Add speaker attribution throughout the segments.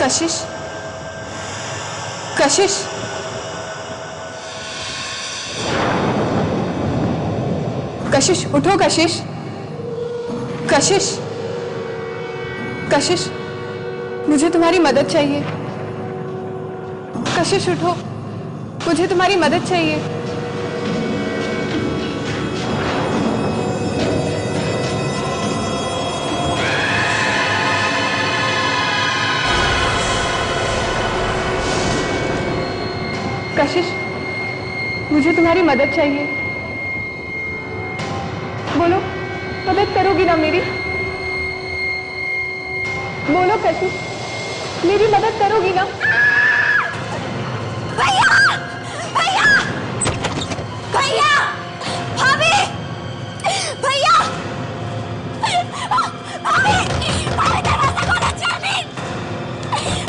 Speaker 1: कशिश, कशिश, कशिश उठो कशिश, कशिश, कशिश मुझे तुम्हारी मदद चाहिए। कशिश उठो, मुझे तुम्हारी मदद चाहिए। कशिश, मुझे तुम्हारी मदद चाहिए। बोलो, मदद करोगी ना मेरी? बोलो कशिश, मेरी मदद करोगी ना?
Speaker 2: भैया, भैया, भैया, भाभी, भैया, भाभी, भाभी दरवाजा खोलो जल्दी,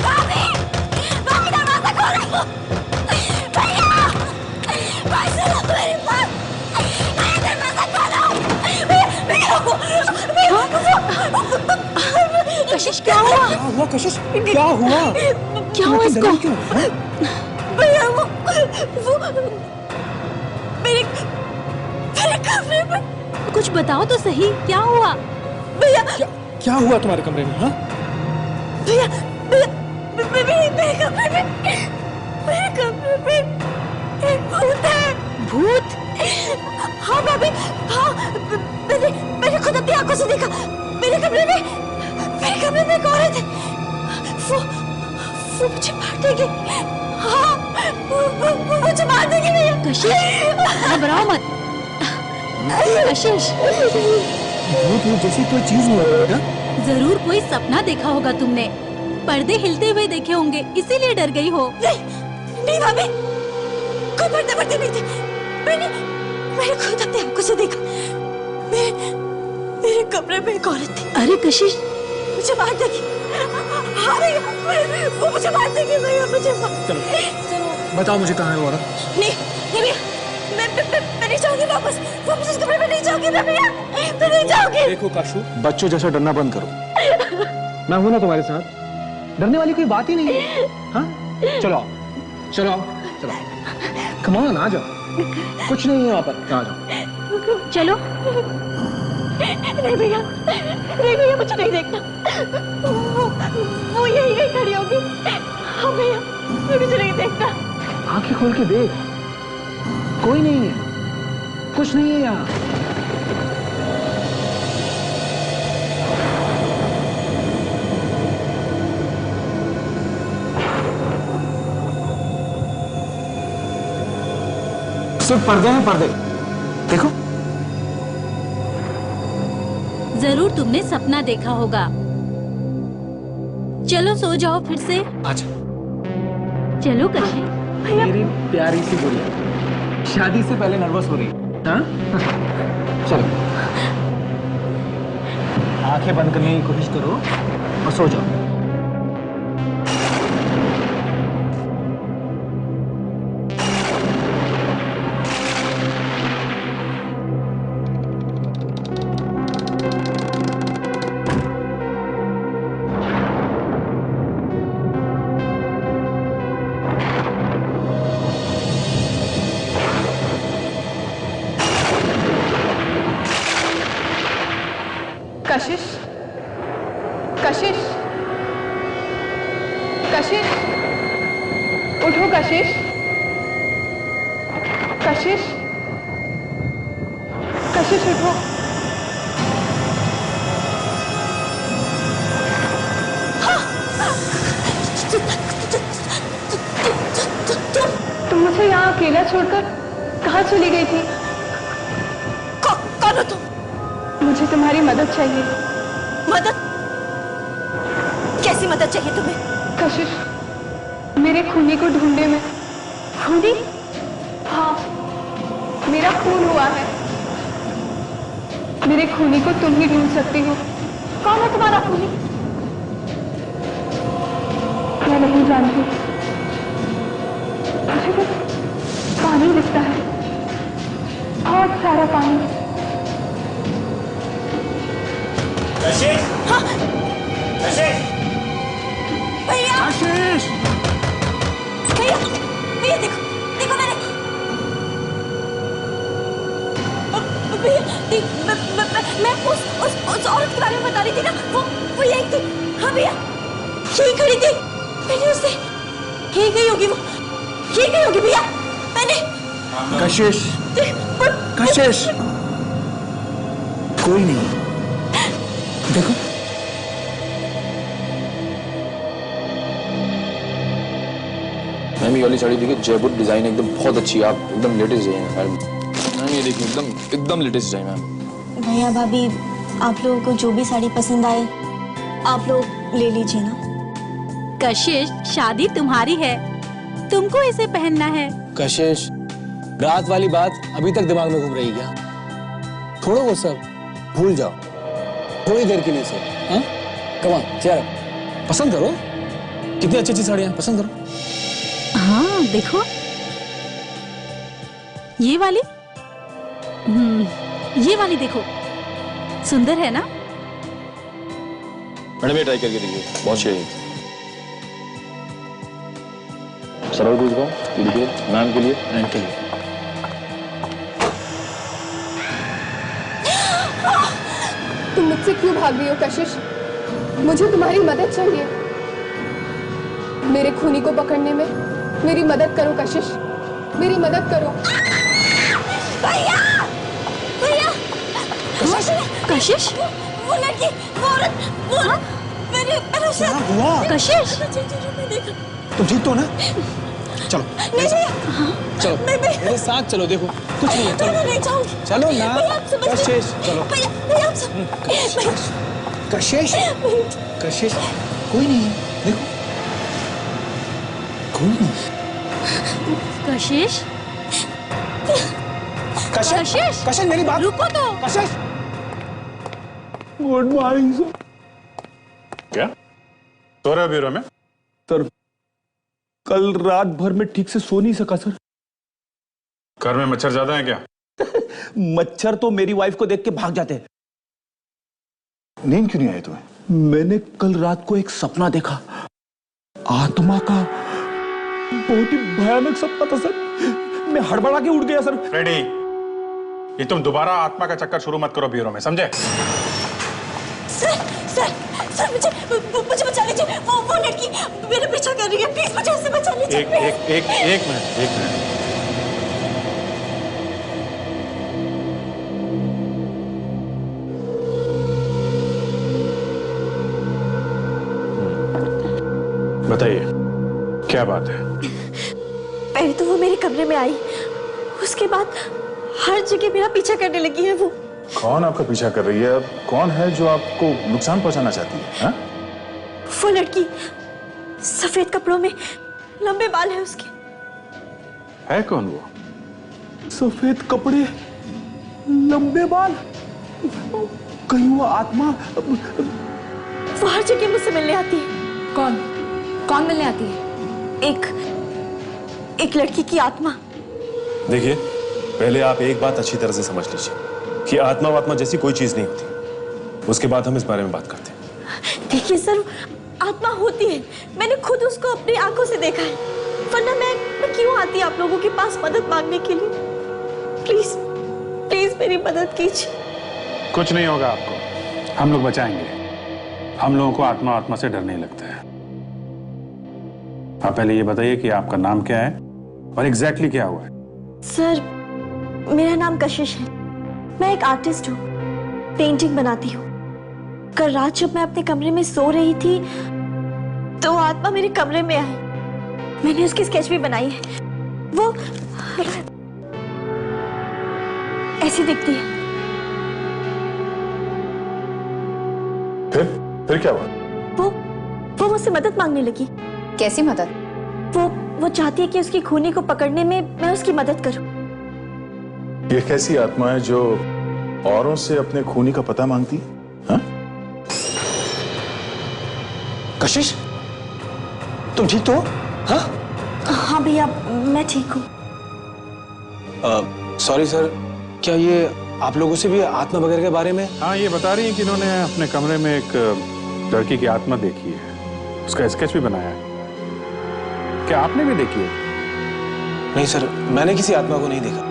Speaker 2: भाभी, भाभी दरवाजा खोलो, भैया, भाई सुनो मेरी बात, भैया दरवाजा खोलो, कशिश क्या हुआ?
Speaker 3: क्या हुआ कशिश? क्या हुआ?
Speaker 2: क्या हुआ इसको? भैया वो मेरे कमरे में। कुछ बताओ तो सही, क्या हुआ? भैया
Speaker 3: क्या हुआ तुम्हारे कमरे में? हाँ
Speaker 2: भैया, मेरे कमरे में एक भूत है। भूत? हाँ भाभी, हाँ मैंने खुद अपनी आंखों से देखा। मेरे कमरे में एक औरत है। वो मुझे मार देगी। हाँ, वो मुझे मार देगी भैया। कशिश, घबराओ मत। कशिश,
Speaker 3: भूत जैसी कोई चीज हुआ बेटा?
Speaker 2: जरूर कोई सपना देखा होगा तुमने। पर्दे हिलते हुए देखे होंगे, इसीलिए डर गई हो। नहीं भाभी, कोई पर्दे नहीं थे। मैंने खुद अपनी आंखों से देखा। मेरे कमरे में एक औरत थी। अरे कशिश, मुझे मार देगी। हाँ भैया, वो मुझे मार देगी भैया, मुझे
Speaker 3: चलो बताओ मुझे कहाँ है वो औरत?
Speaker 2: नहीं भैया, मैं नहीं जाऊंगी वापस उस कमरे में नहीं जाऊंगी मैं भैया, मैं नहीं जाऊंगी।
Speaker 3: देखो काशू, बच्चों जैसा डरना बंद करो। मैं हूं ना तुम्हारे साथ, डरने वाली कोई बात ही नहीं है। हाँ चलो चलो चलो, कम ऑन, आ जाओ, कुछ नहीं है वहां पर, आ जाओ।
Speaker 2: चलो। नहीं भैया मुझे नहीं देखना। वो यही खड़ी होगी। हाँ भैया, मुझे नहीं देखना।
Speaker 3: आंखें खोल के देख, कोई नहीं है, कुछ नहीं है यहाँ। सिर्फ पर्दे हैं, पर्दे देखो।
Speaker 2: जरूर तुमने सपना देखा होगा। चलो सो जाओ फिर से।
Speaker 3: अच्छा
Speaker 2: चलो कशिश।
Speaker 3: मेरी प्यारी सी गुड़िया, शादी से पहले नर्वस हो रही है? हाँ? चलो आंखें बंद करने की कोशिश करो और सो जाओ।
Speaker 1: कशिश, कशिश, कशिश उठो कशिश, कशिश, कशिश उठो। तुम मुझे यहाँ अकेला छोड़कर कहाँ चली गई थी?
Speaker 2: कौन हो तुम?
Speaker 1: मुझे तुम्हारी मदद चाहिए।
Speaker 2: मदद? कैसी मदद चाहिए तुम्हें?
Speaker 1: कशिश, मेरे खूनी को ढूंढने में। खूनी? हाँ, मेरा खून हुआ है। मेरे खूनी को तुम ही ढूंढ सकती हो। कौन है तुम्हारा खूनी? मैं नहीं जानती, मुझे बस पानी दिखता है, बहुत सारा पानी।
Speaker 2: हाँ? भैया मैं उस औरत के बारे में बता रही थी ना, वो यही थी। हाँ भैया, यही खड़ी थी। मैंने उससे, यही गई होगी वो, यही गई होगी भैया। मैंने
Speaker 3: कशिश, कशिश, कोई नहीं। देखो
Speaker 4: मैम, ये वाली साड़ी देखिए, जयपुर डिजाइन एकदम बहुत अच्छी है। आप एकदम लेटेस्ट डिजाइन है मैम। ये देखिए एकदम लेटेस्ट डिजाइन मैम।
Speaker 5: भैया भाभी, आप लोगों को जो भी साड़ी पसंद आए आप लोग ले लीजिए ना।
Speaker 2: कशिश, शादी तुम्हारी है, तुमको इसे पहनना है।
Speaker 3: कशिश, रात वाली बात अभी तक दिमाग में घूम रही क्या? छोड़ो वो सब, भूल जाओ थोड़ी देर के लिए से। हाँ, कम ऑन, चेयर अप। पसंद करो, कितनी अच्छी अच्छी साड़ियां, पसंद करो।
Speaker 2: हाँ देखो, ये वाली, ये वाली देखो, सुंदर है ना?
Speaker 4: मैडम ये ट्राई करके देखिए, बहुत सही है। सरल पूछ पाऊँ, ये देखिए मैम के लिए एंड के लिए।
Speaker 1: तुम मुझसे क्यों भाग रही हो कशिश? मुझे तुम्हारी मदद चाहिए। मेरे खूनी को पकड़ने में मेरी मदद करो कशिश, मेरी मदद करो।
Speaker 2: भैया, भैया, कशिश, वो लड़की, वो औरत, वो मैंने उसे, कशिश,
Speaker 3: तुम ठीक तो ना? चलो चलो मेरे साथ चलो, देखो कुछ नहीं है, चलो
Speaker 2: नहीं जाऊंगी।
Speaker 3: चलो ना कशिश, चलो
Speaker 2: भैया, आप
Speaker 3: कशिश, कशिश, कोई नहीं है, देखो कोई नहीं।
Speaker 2: कशिश,
Speaker 3: कशिश, कशिश मेरी बात
Speaker 2: रुको तो।
Speaker 3: कशिश, गुड मॉर्निंग सर।
Speaker 6: क्या सो रहे हो ब्यूरो में?
Speaker 3: सर कल रात भर में ठीक से सो नहीं सका सर।
Speaker 6: घर में मच्छर ज्यादा है क्या?
Speaker 3: मच्छर तो मेरी वाइफ को देख के भाग जाते हैं।
Speaker 6: नींद क्यों नहीं आई तुम्हें?
Speaker 3: मैंने कल रात को एक सपना देखा, आत्मा का, बहुत ही भयानक सपना था सर। मैं हड़बड़ा के उठ गया सर।
Speaker 6: फ्रेडी, ये तुम दोबारा आत्मा का चक्कर शुरू मत करो ब्यूरो में, समझे?
Speaker 2: सर मुझे बचा लीजिए, वो लड़की मेरा पीछा कर रही है, प्लीज मुझे उससे बचा लीजिए।
Speaker 6: एक मिनट। बताइए क्या बात है?
Speaker 2: पहले तो वो मेरे कमरे में आई, उसके बाद हर जगह मेरा पीछा करने लगी है वो।
Speaker 6: कौन आपका पीछा कर रही है? कौन है जो आपको नुकसान पहुंचाना चाहती है? हा?
Speaker 2: वो लड़की, सफेद कपड़ों में, लंबे बाल है उसके।
Speaker 6: है कौन वो?
Speaker 3: सफेद कपड़े, लंबे बाल, कहीं वो आत्मा?
Speaker 2: वो हर जगह मुझसे मिलने आती है।
Speaker 1: कौन मिलने आती है?
Speaker 2: एक लड़की की आत्मा।
Speaker 7: देखिए, पहले आप एक बात अच्छी तरह से समझ लीजिए कि आत्मा जैसी कोई चीज नहीं होती। उसके बाद हम इस बारे में बात करते हैं।
Speaker 2: देखिए सर, आत्मा होती है, मैंने खुद उसको अपनी आंखों से देखा है, वरना मैं क्यों आती आप लोगों के पास मदद मांगने के लिए? प्लीज मेरी मदद कीजिए।
Speaker 6: कुछ नहीं होगा आपको, हम लोग बचाएंगे। हम लोगों को आत्मा से डर नहीं लगता है। आप पहले ये बताइए कि आपका नाम क्या है और एग्जैक्टली क्या हुआ है?
Speaker 2: सर, मेरा नाम कशिश है, मैं एक आर्टिस्ट हूँ, पेंटिंग बनाती हूँ। कल रात जब मैं अपने कमरे में सो रही थी तो आत्मा मेरे कमरे में आई। मैंने उसकी स्केच भी बनाई है, वो ऐसी दिखती है।
Speaker 6: फिर क्या हुआ?
Speaker 2: वो मुझसे मदद मांगने लगी।
Speaker 1: कैसी मदद?
Speaker 2: वो चाहती है कि उसकी खूनी को पकड़ने में मैं उसकी मदद करूं।
Speaker 6: ये कैसी आत्मा है जो औरों से अपने खूनी का पता मांगती है? हाँ?
Speaker 3: कशिश, तुम ठीक तो हो? हाँ?
Speaker 2: हाँ भैया, मैं ठीक हूँ।
Speaker 3: सॉरी सर, क्या ये आप लोगों से भी आत्मा वगैरह के बारे में?
Speaker 6: हाँ, ये बता रही है कि इन्होंने अपने कमरे में एक लड़की की आत्मा देखी है, उसका स्केच भी बनाया है। क्या आपने भी देखी है?
Speaker 3: नहीं सर, मैंने किसी आत्मा को नहीं देखा,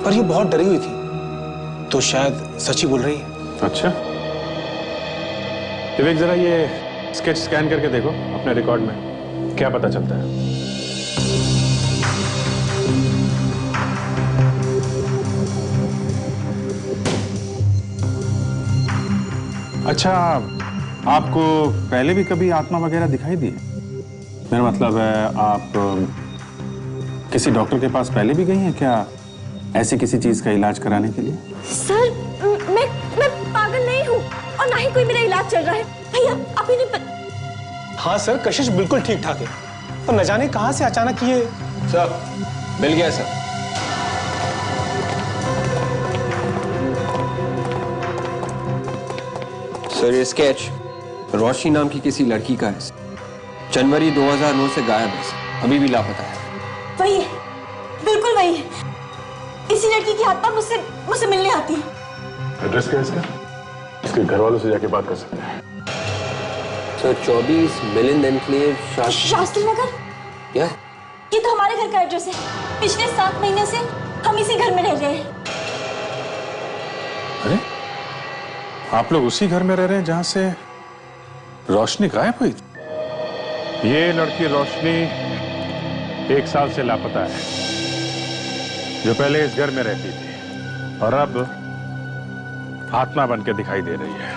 Speaker 3: पर ये बहुत डरी हुई थी। तो शायद सच ही बोल रही है।
Speaker 6: अच्छा, विवेक जरा ये स्केच स्कैन करके देखो अपने रिकॉर्ड में, क्या पता चलता है। अच्छा, आपको पहले भी कभी आत्मा वगैरह दिखाई दी? मेरा मतलब है आप किसी डॉक्टर के पास पहले भी गई हैं क्या, ऐसी किसी चीज का इलाज कराने के लिए?
Speaker 5: सर मैं पागल नहीं हूँ और ना ही कोई मेरा इलाज चल रहा है। भैया आप ही नहीं
Speaker 3: हाँ सर, कशिश बिल्कुल ठीक ठाक है और न जाने कहां से अचानक ये।
Speaker 4: सर मिल गया सर।
Speaker 8: सर ये स्केच रोशनी नाम की किसी लड़की का है। जनवरी 2009 से गायब है सर, अभी भी लापता है।
Speaker 5: वही है, बिल्कुल वही है। इसी लड़की की आत्मा मुझसे मिलने आती है।
Speaker 6: एड्रेस क्या है इसका? इसके घर वालों से जाके बात कर सकते हैं।
Speaker 8: Sir 24 Milind enclave
Speaker 5: Shastri Nagar.
Speaker 8: क्या?
Speaker 5: ये तो हमारे घर का एड्रेस है। पिछले 7 महीने से हम इसी घर में रह रहे हैं।
Speaker 6: अरे, आप लोग उसी घर में रह रहे हैं जहां से रोशनी गायब हुई? ये लड़की रोशनी 1 साल से लापता है, जो पहले इस घर में रहती थी और अब आत्मा बनकर दिखाई दे रही है।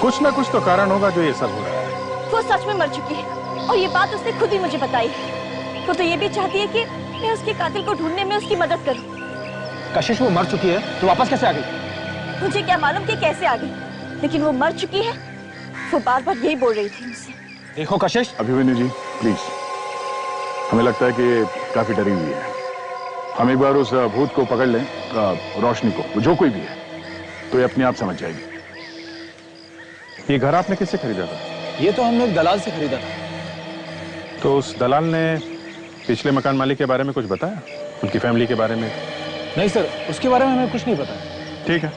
Speaker 6: कुछ ना कुछ तो कारण होगा जो ये सब हो रहा है।
Speaker 5: वो सच में मर चुकी है और ये बात उसने खुद ही मुझे बताई है। वो तो ये भी चाहती है कि मैं उसके कातिल को ढूंढने में उसकी मदद करूं।
Speaker 3: कशिश वो मर चुकी है तो वापस कैसे आ गई?
Speaker 5: मुझे क्या मालूम कि कैसे आ गई, लेकिन वो मर चुकी है। वो बार बार यही बोल रही थी मुझसे।
Speaker 3: देखो कशिश।
Speaker 6: अभिमन्यु जी प्लीज, हमें लगता है कि ये काफी डरी हुई है। हम एक बार उस भूत को पकड़ लें, रोशनी को, जो कोई भी है, तो ये अपने आप समझ जाएगी। ये घर आपने किससे खरीदा था?
Speaker 3: ये तो हमने एक दलाल से खरीदा था।
Speaker 6: तो उस दलाल ने पिछले मकान मालिक के बारे में कुछ बताया, उनकी फैमिली के बारे में?
Speaker 3: नहीं सर, उसके बारे में हमें कुछ नहीं पता।
Speaker 6: ठीक है,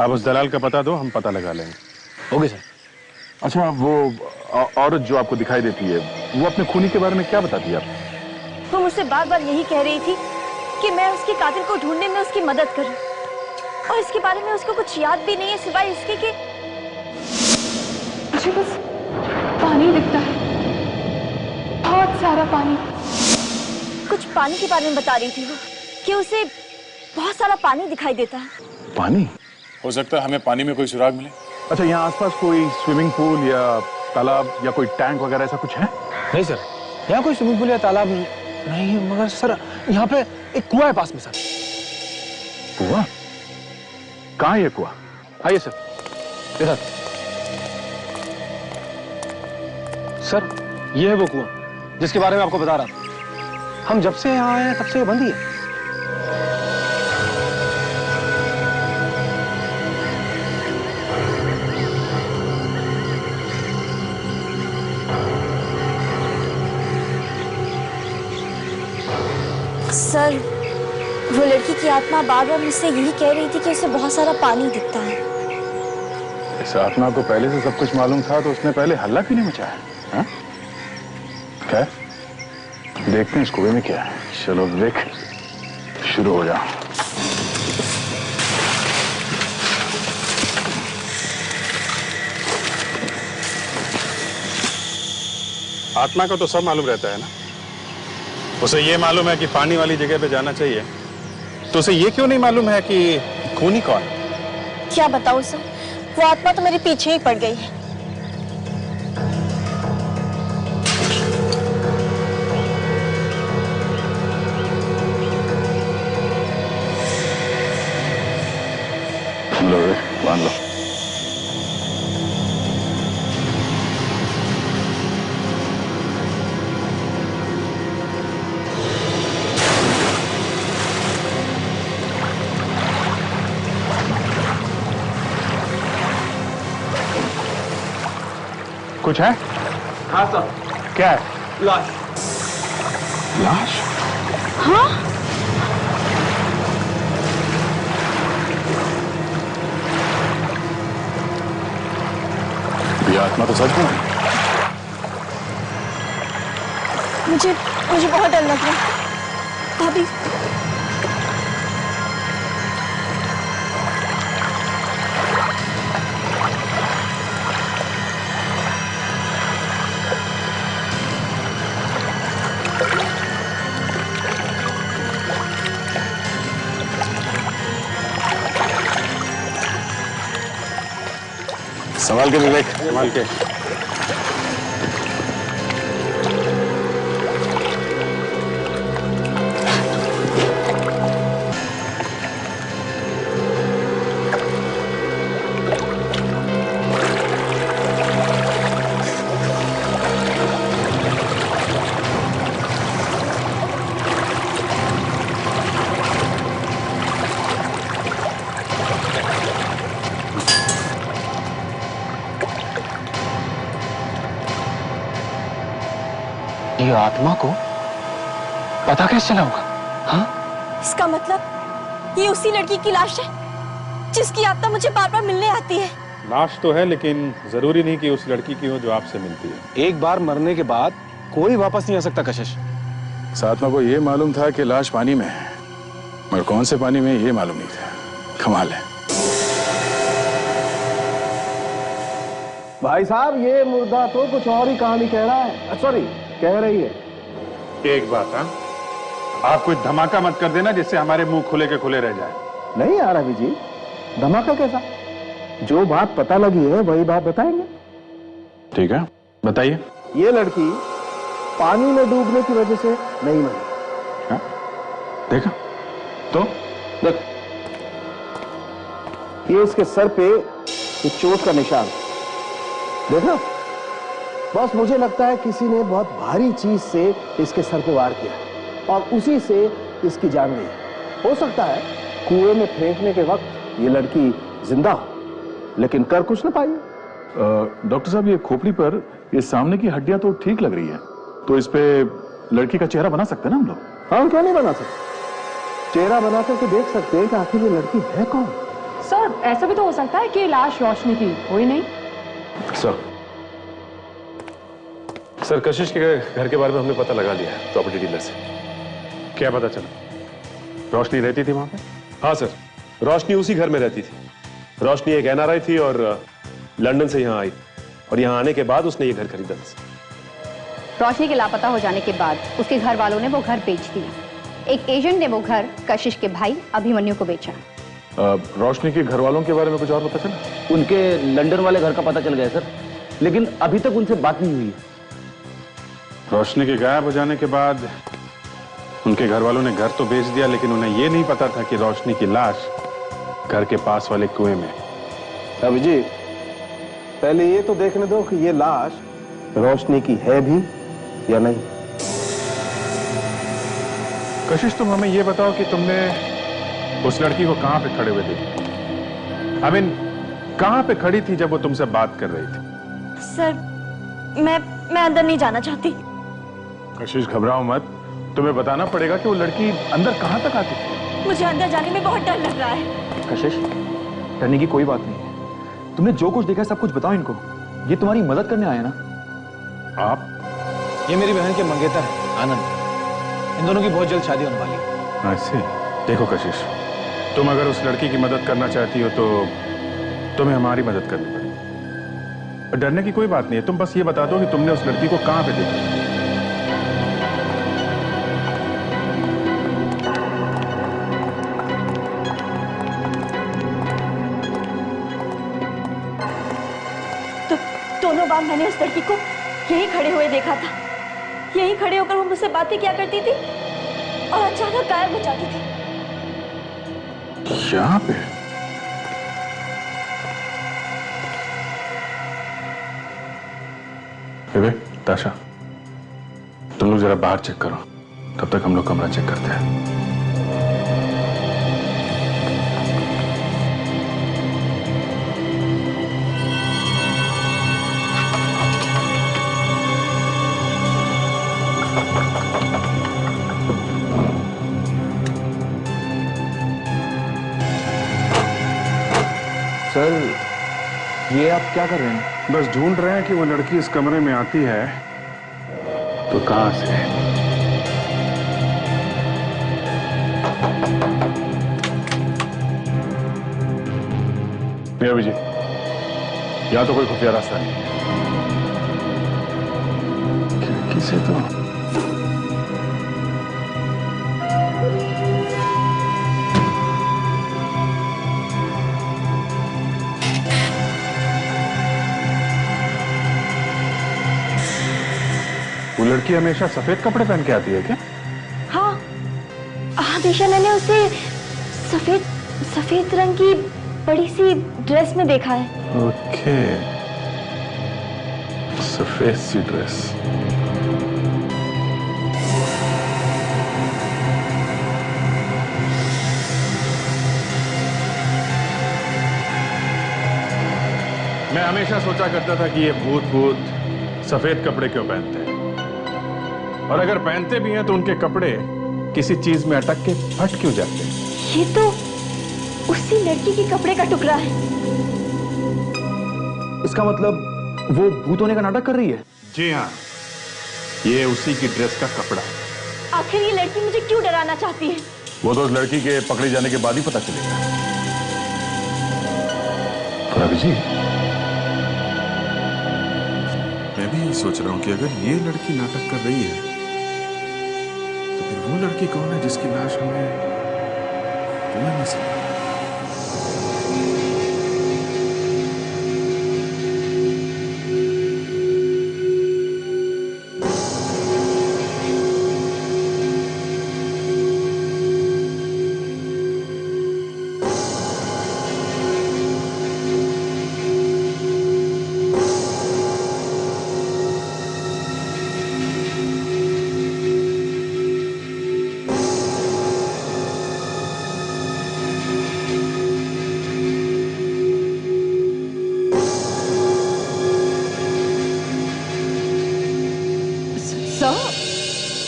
Speaker 6: आप उस दलाल का पता दो, हम पता लगा लेंगे।
Speaker 3: Okay sir.
Speaker 6: अच्छा, वो औरत जो आपको दिखाई देती है, वो अपने खूनी के बारे में क्या बताती है आपको?
Speaker 5: वो मुझसे बार बार यही कह रही थी कि मैं उसके कातिल को ढूंढने में उसकी मदद करूं, और इसके बारे में उसको कुछ याद भी नहीं है सिवाय इसके कि
Speaker 1: मुझे बस पानी दिखता है, बहुत सारा पानी।
Speaker 5: कुछ पानी के बारे में बता रही थी वो, कि उसे बहुत सारा पानी दिखाई देता है।
Speaker 6: पानी?
Speaker 7: हो सकता है हमें पानी में कोई सुराग मिले।
Speaker 6: अच्छा, यहाँ आसपास कोई स्विमिंग पूल या तालाब या कोई टैंक वगैरह ऐसा कुछ है?
Speaker 3: नहीं सर, यहाँ कोई स्विमिंग पूल या तालाब नहीं, मगर सर यहाँ पे एक कुआं है पास में। सर
Speaker 6: कुआं? कहाँ है ये कुआं?
Speaker 3: आइए सर, इधर। सर ये है वो कुआं जिसके बारे में आपको बता रहा था। हम जब से यहाँ आए हैं तब से वो बंद ही है।
Speaker 5: सर वो लड़की की आत्मा बार बार मुझसे यही कह रही थी कि उसे बहुत सारा पानी दिखता है।
Speaker 6: इस आत्मा को पहले से सब कुछ मालूम था तो उसने पहले हल्ला क्यों नहीं मचाया? हाँ? क्या? देखते हैं इस कुएं में क्या है। चलो विवेक, शुरू हो जाओ। आत्मा को तो सब मालूम रहता है ना। उसे ये मालूम है कि पानी वाली जगह पे जाना चाहिए, तो उसे ये क्यों नहीं मालूम है कि खूनी कौन?
Speaker 5: क्या बताऊं सर, वो आत्मा तो मेरे पीछे ही पड़ गई है।
Speaker 6: लो रे, बांध लो। कुछ है?
Speaker 3: हाँ सर।
Speaker 6: क्या है?
Speaker 3: लाश।
Speaker 6: लाश?
Speaker 5: हाँ?
Speaker 6: ये आत्मा तो सच में है।
Speaker 5: मुझे बहुत डर लग रहा है। भाभी
Speaker 6: संभाल के विवेक, संभाल के।
Speaker 3: ये आत्मा को पता कैसे चला होगा? हाँ?
Speaker 5: इसका मतलब ये उसी लड़की की लाश है जिसकी आत्मा मुझे बार बार मिलने आती है।
Speaker 6: लाश तो है, लेकिन जरूरी नहीं कि उस लड़की की हो जो आपसे मिलती है।
Speaker 3: एक बार मरने के बाद कोई वापस नहीं आ सकता कशिश।
Speaker 6: सातमा को ये मालूम था कि लाश पानी में है, मगर कौन से पानी में ये मालूम नहीं था। कमाल है।
Speaker 9: भाई साहब, ये मुर्दा तो कुछ और ही कहानी कह रहा है, सॉरी कह रही है।
Speaker 6: एक बात, हाँ, आप कोई धमाका मत कर देना जिससे हमारे मुंह खुले के खुले रह जाए।
Speaker 9: नहीं यार अभी जी, धमाका कैसा? जो बात पता लगी है वही बात बताएंगे।
Speaker 6: ठीक है, बताइए।
Speaker 9: ये लड़की पानी में डूबने की वजह से नहीं मरी।
Speaker 6: हाँ? देखा तो
Speaker 9: देख, ये इसके सर पे एक चोट का निशान देखा। बस मुझे लगता है किसी ने बहुत भारी चीज से इसके सर पे वार किया और उसी से इसकी जान गई। हो सकता है कुएं में फेंकने के वक्त ये लड़की जिंदा हो, लेकिन कर कुछ ना पाई।
Speaker 6: डॉक्टर साहब, ये खोपड़ी पर ये सामने की हड्डियां तो ठीक लग रही है, तो इस पे लड़की का चेहरा बना सकते हैं ना हम लोग?
Speaker 9: हाँ, क्यों नहीं बना सकते? चेहरा बना करके देख सकते हैं कि आखिर ये लड़की है कौन।
Speaker 1: सर, ऐसा भी तो हो सकता है कि लाश रोशनी की हो ही नहीं।
Speaker 7: सर, कशिश के घर के बारे में हमने पता लगा लिया है प्रॉपर्टी डीलर से।
Speaker 6: क्या पता चला? रोशनी रहती थी वहां पे?
Speaker 7: हाँ सर, रोशनी उसी घर में रहती थी। रोशनी एक एनआरआई थी और लंदन से यहाँ आई, और यहाँ आने के बाद उसने ये घर खरीदा था।
Speaker 10: रोशनी के लापता हो जाने के बाद उसके घर वालों ने वो घर बेच दिया। एक एजेंट ने वो घर कशिश के भाई अभिमन्यु को बेचा।
Speaker 6: रोशनी के घर वालों के बारे में कुछ और पता चला?
Speaker 9: उनके लंदन वाले घर का पता चल गया सर, लेकिन अभी तक उनसे बात नहीं हुई है।
Speaker 6: रोशनी के गायब हो जाने के बाद उनके घर वालों ने घर तो बेच दिया, लेकिन उन्हें यह नहीं पता था कि रोशनी की लाश घर के पास वाले कुएं में।
Speaker 9: अभी जी, पहले ये तो देखने दो कि ये लाश रोशनी की है भी या नहीं।
Speaker 6: कशिश, तुम हमें यह बताओ कि तुमने उस लड़की को कहां पे खड़े हुए देखा? आई मीन, कहां पे खड़ी थी जब वो तुमसे बात कर रही थी?
Speaker 5: सर, मैं अंदर नहीं जाना चाहती।
Speaker 6: कशिश, घबराओ मत, तुम्हें बताना पड़ेगा कि वो लड़की अंदर कहां तक आती थी।
Speaker 5: मुझे अंदर जाने में बहुत डर लग रहा है।
Speaker 3: कशिश, डरने की कोई बात नहीं है। तुमने जो कुछ देखा सब कुछ बताओ इनको। ये तुम्हारी मदद करने आए ना।
Speaker 6: आप?
Speaker 3: ये मेरी बहन के मंगेतर है आनंद। इन दोनों की बहुत जल्द शादी होने वाली है।
Speaker 6: ऐसे देखो कशिश, तुम अगर उस लड़की की मदद करना चाहती हो तो तुम्हें हमारी मदद करनी पड़ेगी। डरने की कोई बात नहीं है, तुम बस ये बता दो कि तुमने उस लड़की को कहां पे देखा।
Speaker 5: तो दोनों बार मैंने उस लड़की को यहीं खड़े हुए देखा था। यहीं खड़े होकर वो मुझसे बातें किया करती थी और अचानक गायब हो जाती थी।
Speaker 6: यहाँ पे? विवेक, ताशा, तुम लोग जरा बाहर चेक करो, तब तक हम लोग कमरा चेक करते हैं।
Speaker 3: सर, ये आप क्या कर रहे हैं?
Speaker 6: बस ढूंढ रहे हैं कि वो लड़की इस कमरे में आती है तो कहां से। नहीं अभिजीत, यहां तो कोई खुफिया रास्ता नहीं है। खिड़की से तो लड़की हमेशा सफेद कपड़े पहन के आती है क्या?
Speaker 5: हाँ हाँ दिशा, मैंने उसे सफेद सफेद रंग की बड़ी सी ड्रेस में देखा है।
Speaker 6: ओके, सफेद सी ड्रेस। मैं हमेशा सोचा करता था कि ये भूत सफेद कपड़े क्यों पहनते हैं, और अगर पहनते भी हैं तो उनके कपड़े किसी चीज में अटक के फट क्यों जाते हैं।
Speaker 5: ये तो उसी लड़की के कपड़े का टुकड़ा है।
Speaker 3: इसका मतलब वो भूत होने का नाटक कर रही है?
Speaker 6: जी हाँ, ये उसी की ड्रेस का कपड़ा।
Speaker 5: आखिर ये लड़की मुझे क्यों डराना चाहती है?
Speaker 6: वो तो उस लड़की के पकड़े जाने के बाद ही पता चलेगा। और अभिजीत, मैं भी यही सोच रहा हूं कि अगर ये लड़की नाटक कर रही है तो फिर वो लड़की कौन है जिसकी लाश हमें कुएं में से?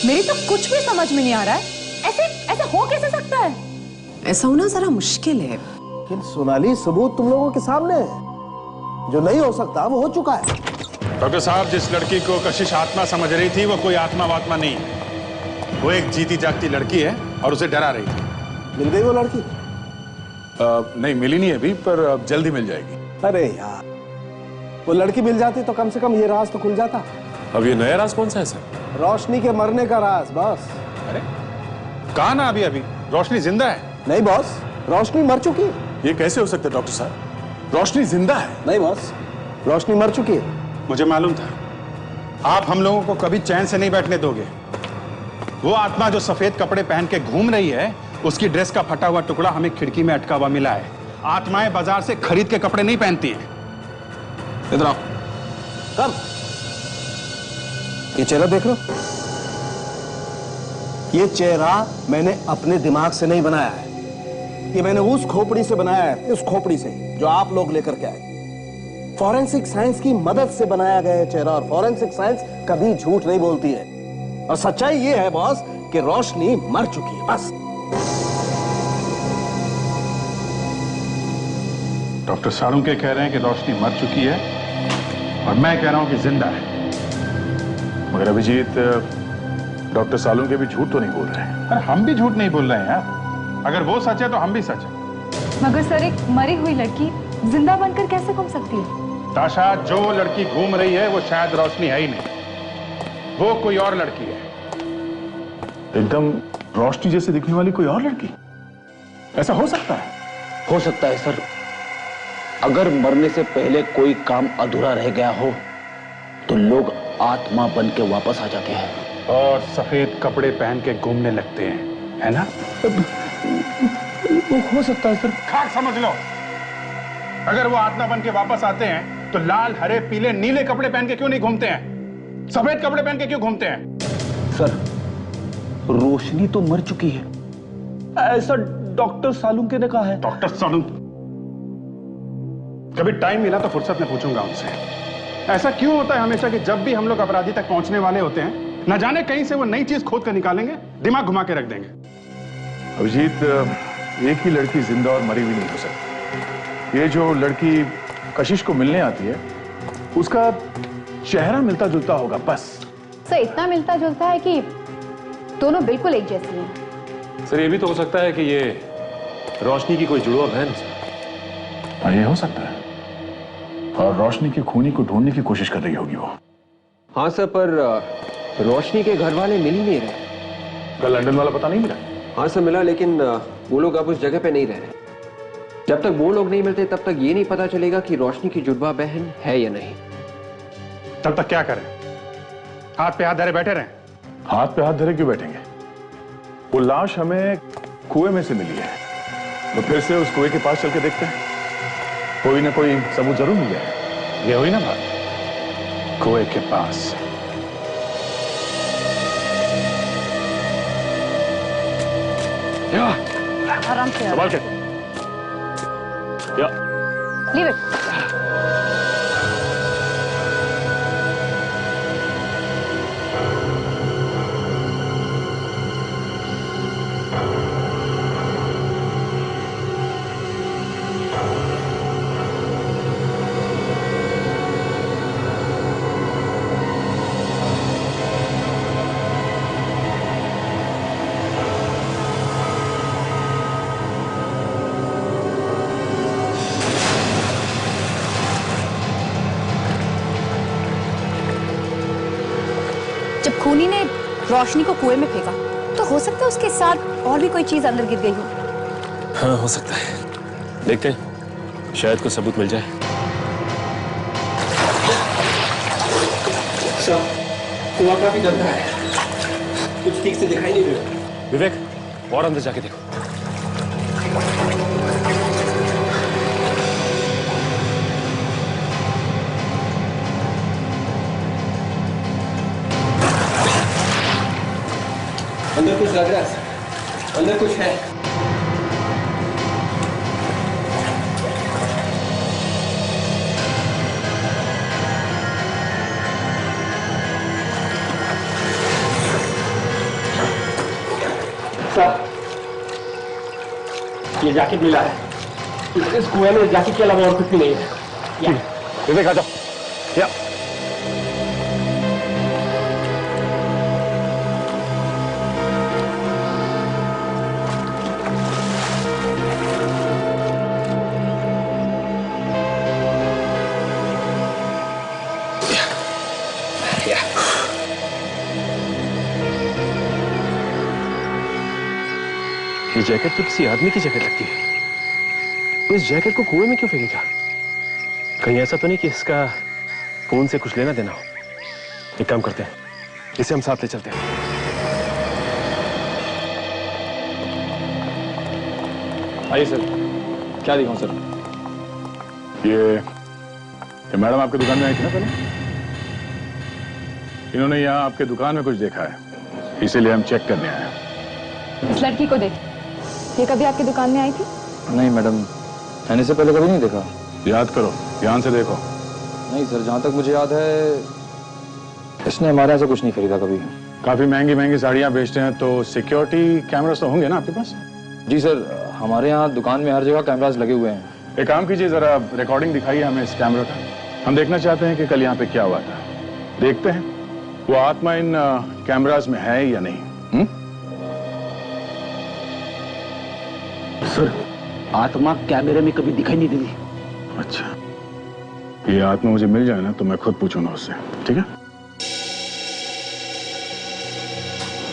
Speaker 11: मेरी तो कुछ भी समझ में नहीं आ रहा है। ऐसे ऐसे हो कैसे सकता है? ऐसा होना जरा मुश्किल है।
Speaker 9: लेकिन सोनाली, सबूत तुम लोगों के सामने है। जो नहीं हो सकता वो हो चुका है।
Speaker 6: डॉक्टर साहब, जिस लड़की को कशिश आत्मा समझ रही थी वो कोई आत्मा वात्मा नहीं है। वो एक जीती जागती लड़की है और उसे डरा रही थी।
Speaker 9: मिल गई वो लड़की?
Speaker 6: नहीं मिली नहीं अभी, पर जल्दी मिल जाएगी।
Speaker 9: अरे यार, वो लड़की मिल जाती तो कम से कम ये राज तो खुल जाता।
Speaker 7: अब ये नया राज कौन सा है सर?
Speaker 9: रोशनी के मरने का राज बॉस।
Speaker 6: अरे कहा ना अभी रोशनी जिंदा है।
Speaker 9: नहीं बॉस, रोशनी मर चुकी है।
Speaker 6: ये कैसे हो सकता है डॉक्टर साहब? रोशनी जिंदा है?
Speaker 9: नहीं बॉस, रोशनी मर चुकी है।
Speaker 12: मुझे मालूम था आप हम लोगों को कभी चैन से नहीं बैठने दोगे। वो आत्मा जो सफेद कपड़े पहन के घूम रही है, उसकी ड्रेस का फटा हुआ टुकड़ा हमें खिड़की में अटका हुआ मिला है। आत्माएं बाजार से खरीद के कपड़े नहीं पहनती हैं।
Speaker 9: इधर आओ। कम। ये चेहरा देख लो। ये चेहरा मैंने अपने दिमाग से नहीं बनाया है। ये मैंने उस खोपड़ी से बनाया है, उस खोपड़ी से जो आप लोग लेकर के आए। फॉरेंसिक साइंस की मदद से बनाया गया है चेहरा, और फॉरेंसिक साइंस कभी झूठ नहीं बोलती है। और सच्चाई ये है बॉस कि रोशनी मर चुकी है, बस।
Speaker 6: डॉक्टर सालुंके कह रहे हैं कि रोशनी मर चुकी है और मैं कह रहा हूं कि जिंदा है। मगर अभिजीत, डॉक्टर सालुंके भी झूठ तो नहीं बोल रहे हैं। अरे हम भी झूठ नहीं बोल रहे हैं यार। अगर वो सच है तो हम भी सच है।
Speaker 1: मगर सर, एक मरी हुई लड़की जिंदा बनकर कैसे घूम सकती है?
Speaker 6: ताशा, जो लड़की घूम रही है वो शायद रोशनी है ही नहीं, वो कोई और लड़की है। एकदम रोशनी जैसे दिखने वाली कोई और लड़की? ऐसा हो सकता है?
Speaker 13: हो सकता है सर। अगर मरने से पहले कोई काम अधूरा रह गया हो तो लोग आत्मा बन के वापस आ जाते हैं
Speaker 6: और सफेद कपड़े पहन के घूमने लगते हैं, है ना?
Speaker 9: वो हो सकता है सर।
Speaker 6: खाक समझ लो। अगर वो आत्मा बन के वापस आते हैं तो लाल, हरे, पीले, नीले कपड़े पहन के क्यों नहीं घूमते हैं? सफेद कपड़े पहन के क्यों घूमते हैं?
Speaker 13: सर, रोशनी तो मर चुकी है, ऐसा डॉक्टर सालुंके ने कहा है।
Speaker 6: डॉक्टर सालुंके? कभी टाइम मिला तो फुर्सत में पूछूंगा उनसे। ऐसा क्यों होता है हमेशा कि जब भी हम लोग अपराधी तक पहुंचने वाले होते हैं, न जाने कहीं से वो नई चीज खोद कर निकालेंगे, दिमाग घुमा के रख देंगे। अभिजीत, एक ही लड़की जिंदा और मरी हुई नहीं हो सकती। ये जो लड़की कशिश को मिलने आती है, उसका चेहरा मिलता जुलता होगा बस।
Speaker 10: सर, इतना मिलता जुलता है कि दोनों बिल्कुल एक जैसी हैं।
Speaker 7: सर, ये भी तो हो सकता है कि ये रोशनी की कोई जुड़वा बहन है।
Speaker 6: हाँ, ये हो सकता है। और रोशनी की खूनी को ढूंढने की कोशिश कर रही होगी वो।
Speaker 8: हाँ सर, पर रोशनी के घर वाले मिल ही नहीं रहे।
Speaker 6: कल लंदन वाला पता नहीं मिला?
Speaker 8: हाँ सर, मिला, लेकिन वो लोग अब उस जगह पे नहीं रह रहे। जब तक वो लोग नहीं मिलते तब तक ये नहीं पता चलेगा कि रोशनी की जुड़वा बहन है या नहीं।
Speaker 6: तब तक क्या करें?
Speaker 12: हाथ पे हाथ धरे बैठे रहे।
Speaker 6: हाथ पे हाथ धरे क्यों बैठेंगे? वो लाश हमें कुएं में से मिली है, तो फिर से उस कुएं के पास चल के देखते हैं, कोई ना कोई सबूत जरूर मिल जाएगा।
Speaker 12: ये हुई ना बात, कुएं के पास।
Speaker 10: आराम से
Speaker 6: संभाल के। या
Speaker 10: लीव इट। जब खूनी ने रोशनी को कुएं में फेंका तो हो सकता है उसके साथ और भी कोई चीज अंदर गिर गई हो।
Speaker 7: हाँ, हो सकता है। देखते हैं, शायद कोई सबूत मिल जाए।
Speaker 8: कुआं काफी गंदा है, कुछ ठीक से दिखाई नहीं दे रहा।
Speaker 7: विवेक, और अंदर जाके देखो।
Speaker 8: अंदर कुछ लग रहा है, अंदर कुछ है।
Speaker 9: सर, ये जैकेट मिला है। इस कुएं में जैकेट के अलावा और कुछ भी नहीं है।
Speaker 6: विवेक आ जाओ। या
Speaker 7: ये जैकेट तो किसी आदमी की जैकेट लगती है। तो इस जैकेट को कुएं में क्यों फेंकेगा? कहीं ऐसा तो नहीं कि इसका खून से कुछ लेना देना हो। एक काम करते हैं, इसे हम साथ ले चलते हैं।
Speaker 4: आइए सर, क्या दिखाऊं सर?
Speaker 6: ये मैडम आपकी दुकान में आई थी ना पहले? इन्होंने यहाँ आपके दुकान में कुछ देखा है, इसीलिए हम चेक करने आए हैं।
Speaker 1: इस लड़की को देख, ये कभी आपकी दुकान में आई थी?
Speaker 4: नहीं मैडम, मैंने इसे पहले कभी नहीं देखा।
Speaker 6: याद करो, ध्यान से देखो।
Speaker 4: नहीं सर, जहाँ तक मुझे याद है इसने हमारे यहाँ से कुछ नहीं खरीदा कभी।
Speaker 6: काफी महंगी महंगी साड़ियाँ बेचते हैं, तो सिक्योरिटी कैमरास तो होंगे ना आपके पास?
Speaker 4: जी सर, हमारे यहाँ दुकान में हर जगह कैमरास लगे हुए हैं।
Speaker 6: एक काम कीजिए, जरा रिकॉर्डिंग दिखाइए हमें इस कैमरा का। हम देखना चाहते हैं कि कल यहाँ पे क्या हुआ था। देखते हैं वो आत्मा इन कैमरास में है या नहीं।
Speaker 13: सर, आत्मा कैमरे में कभी दिखाई नहीं देती।
Speaker 6: अच्छा, ये आत्मा मुझे मिल जाए ना तो मैं खुद पूछूंगा उससे, ठीक है?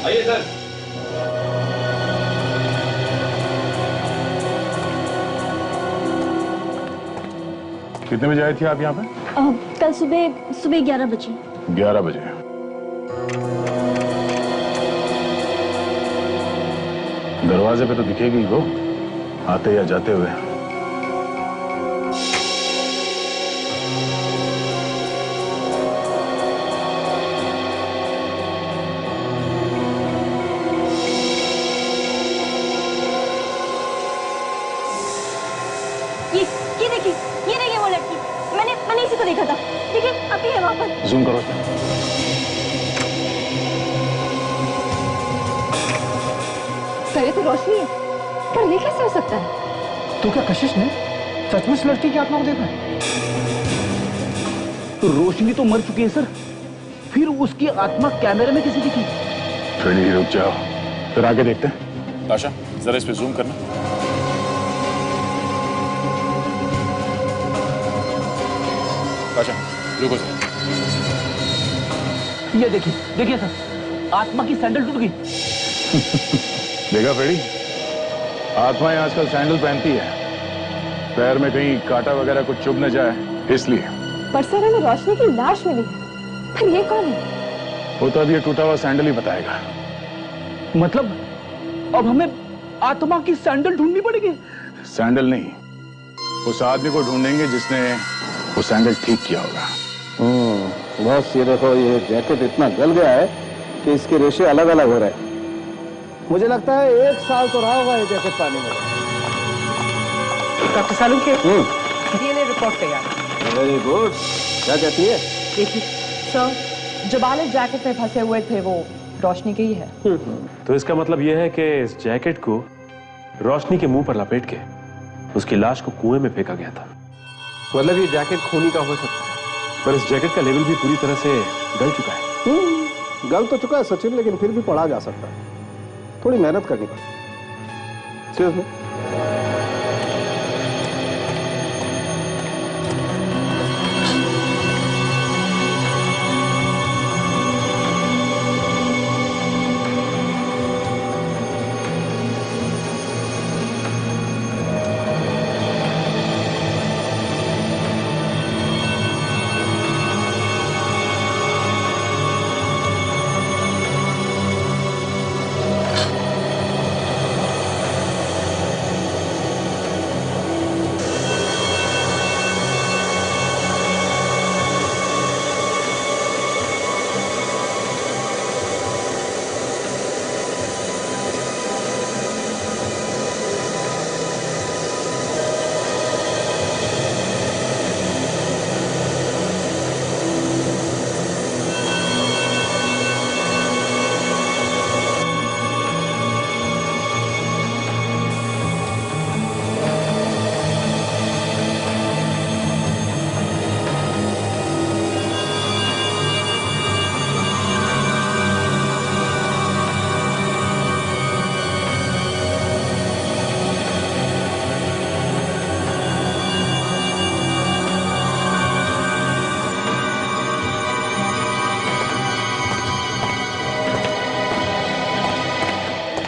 Speaker 4: आइए सर।
Speaker 6: कितने बजे आई थी आप यहाँ पे?
Speaker 5: कल सुबह 11 बजे।
Speaker 6: 11 बजे। दरवाजे पे तो दिखेगी वो, आते या जाते हुए।
Speaker 5: ये देखिए वो लड़की। मैंने इसी को देखा था। देखिए, अभी है वहां पर।
Speaker 6: जूम करो।
Speaker 1: सर, ये तो रोशनी है, पर ये कैसे हो सकता है?
Speaker 3: तो क्या कशिश ने सचमुच लड़की की आत्मा को देखा है?
Speaker 13: तो रोशनी तो मर चुकी है सर, फिर उसकी आत्मा कैमरे में कैसे दिखी?
Speaker 6: फ्रेडी, रुक जाओ, फिर आगे देखते हैं।
Speaker 7: आशा, जरा इस पे जूम करना। आशा, रुको सर।
Speaker 13: ये देखिए सर, आत्मा की सैंडल टूट गई।
Speaker 6: देखा फ्रेडी, आत्माएं आजकल सैंडल पहनती है, पैर में कहीं कांटा वगैरह कुछ चुभ न जाए इसलिए।
Speaker 1: पर सर, हमें रोशनी की लाश मिली है, पर ये कौन है?
Speaker 6: वो तो अब ये टूटा हुआ सैंडल ही बताएगा।
Speaker 13: मतलब अब हमें आत्मा की सैंडल ढूंढनी पड़ेगी?
Speaker 6: सैंडल नहीं, उस आदमी को ढूंढेंगे जिसने वो सैंडल ठीक किया होगा।
Speaker 9: बस ये देखो, ये जैकेट इतना गल गया है कि इसके रेशे अलग अलग हो रहे हैं। मुझे लगता है 1 साल तो रहा होगा ये जैकेट पानी में।
Speaker 11: डॉक्टर सालुंखे, डीएनए रिपोर्ट तैयार।
Speaker 9: Very good. क्या कहती है?
Speaker 11: देखिए सर, जो बाल इस जैकेट में फंसे हुए थे वो रोशनी के ही है।
Speaker 7: तो इसका मतलब यह है कि इस जैकेट को रोशनी के मुंह पर लपेट के उसकी लाश को कुएं में फेंका गया था।
Speaker 8: मतलब ये जैकेट खूनी का हो सकता है,
Speaker 7: पर इस जैकेट का लेवल भी पूरी तरह से गल चुका है।
Speaker 9: गल तो चुका है सचिन, लेकिन फिर भी पढ़ा जा सकता है। थोड़ी मेहनत करनी पड़ेगी। Excuse me?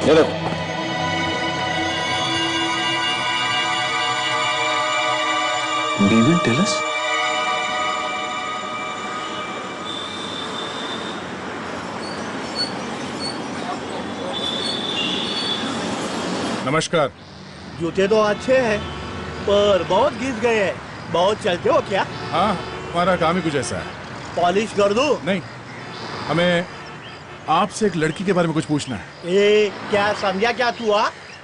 Speaker 8: ये देखो,
Speaker 7: डेविड टेलस।
Speaker 6: नमस्कार।
Speaker 14: जूते तो अच्छे हैं पर बहुत घिस गए हैं। बहुत चलते हो क्या?
Speaker 6: हाँ, हमारा काम ही कुछ ऐसा है।
Speaker 14: पॉलिश कर दूं?
Speaker 6: नहीं, हमें आपसे एक लड़की के बारे में कुछ पूछना है।
Speaker 14: क्या समझा क्या तू?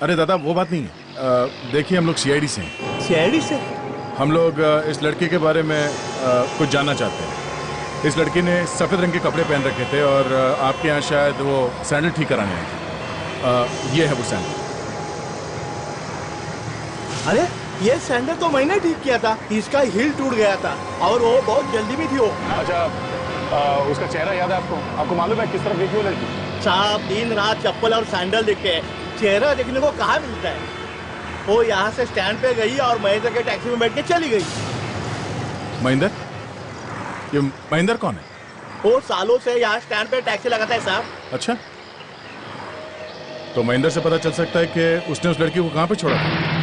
Speaker 6: अरे दादा, वो बात नहीं है। देखिए, हम लोग सीआईडी से हैं।
Speaker 14: सीआईडी से?
Speaker 6: हम लोग इस लड़की के बारे में कुछ जानना चाहते हैं। इस लड़की ने सफेद रंग के कपड़े पहन रखे थे और आपके यहाँ शायद वो सैंडल ठीक कराने आई थी। ये है वो सैंडल।
Speaker 14: अरे ये सैंडल तो मैंने ठीक किया था। इसका हील टूट गया था और वो बहुत जल्दी में थी वो।
Speaker 6: अच्छा, उसका चेहरा याद है आपको? आपको मालूम है किस तरफ देखी वो लड़की?
Speaker 14: साहब, दिन रात चप्पल और सैंडल देखते हैं, चेहरा देखने को कहाँ मिलता है। वो यहाँ से स्टैंड पे गई और महेंद्र के टैक्सी में बैठ के चली गई।
Speaker 6: महेंद्र? ये महेंद्र कौन है?
Speaker 14: वो सालों से यहाँ स्टैंड पे टैक्सी लगाता है साहब।
Speaker 6: अच्छा, तो महेंद्र से पता चल सकता है कि उसने उस लड़की को कहाँ पे छोड़ा था।